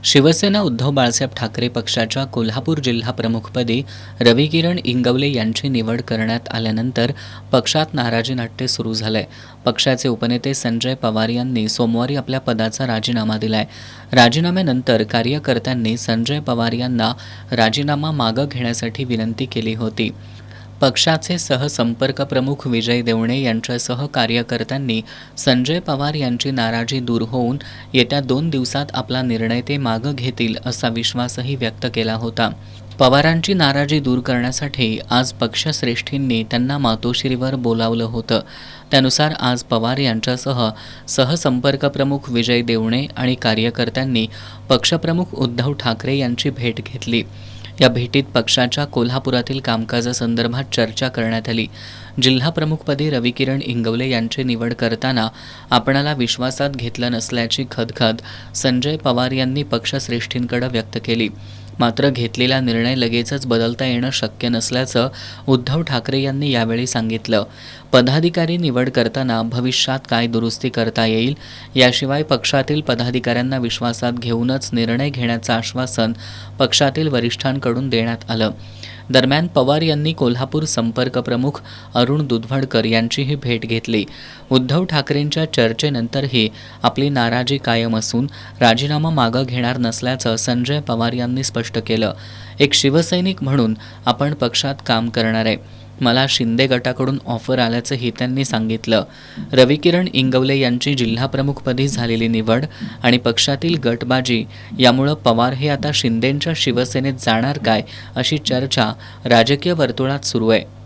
शिवसेना उद्धव बाळासाहेब ठाकरे पक्षाच्या कोल्हापूर जिल्हा प्रमुखपदी रविकिरण इंगवले यांची निवड करण्यात आल्यानंतर पक्षात नाराजी नाट्य सुरू झालंय. पक्षाचे उपनेते संजय पवार यांनी सोमवारी आपल्या पदाचा राजीनामा दिलाय. राजीनाम्यानंतर कार्यकर्त्यांनी संजय पवार यांना राजीनामा मागं घेण्यासाठी विनंती केली होती. पक्षाचे सहसंपर्क प्रमुख विजय देवणे यांच्यासह कार्यकर्त्यांनी संजय पवार यांची नाराजी दूर होऊन येत्या 2 दिवसात आपला निर्णय ते मागं घेतील असा विश्वासही व्यक्त केला होता. पवारांची नाराजी दूर करण्यासाठी आज पक्षश्रेष्ठींनी त्यांना मातोश्रीवर बोलावलं होतं. त्यानुसार आज पवार यांच्यासह सहसंपर्क प्रमुख विजय देवणे आणि कार्यकर्त्यांनी पक्षप्रमुख उद्धव ठाकरे यांची भेट घेतली. या भेटीत पक्षाच्या कोल्हापुरातील कामकाजासंदर्भात चर्चा करण्यात आली. जिल्हा प्रमुखपदी रविकिरण इंगवले यांची निवड करताना आपणाला विश्वासात घेतलं नसल्याची खदखद संजय पवार यांनी पक्षश्रेष्ठींकडे व्यक्त केली. मात्र घेतलेला निर्णय लगेचच बदलता येणं शक्य नसल्याचं उद्धव ठाकरे यांनी यावेळी सांगितलं. पदाधिकारी निवड करताना भविष्यात काय दुरुस्ती करता येईल याशिवाय पक्षातील पदाधिकाऱ्यांना विश्वासात घेऊनच निर्णय घेण्याचं आश्वासन पक्षातील वरिष्ठांकडून देण्यात आलं. दरम्यान पवार यांनी कोल्हापूर संपर्क प्रमुख अरुण दुधवडकर यांचीही भेट घेतली. उद्धव ठाकरेंच्या चर्चेनंतरही आपली नाराजी कायम असून राजीनामा मागं घेणार नसल्याचं संजय पवार यांनी स्पष्ट केलं. एक शिवसैनिक म्हणून आपण पक्षात काम करणार आहे. मला शिंदे गटाकडून ऑफर आल्याचंही त्यांनी सांगितलं. रविकिरण इंगवले यांची जिल्हाप्रमुखपदी झालेली निवड आणि पक्षातील गटबाजी यामुळं पवार हे आता शिंदेंच्या शिवसेनेत जाणार काय अशी चर्चा राजकीय वर्तुळात सुरू आहे.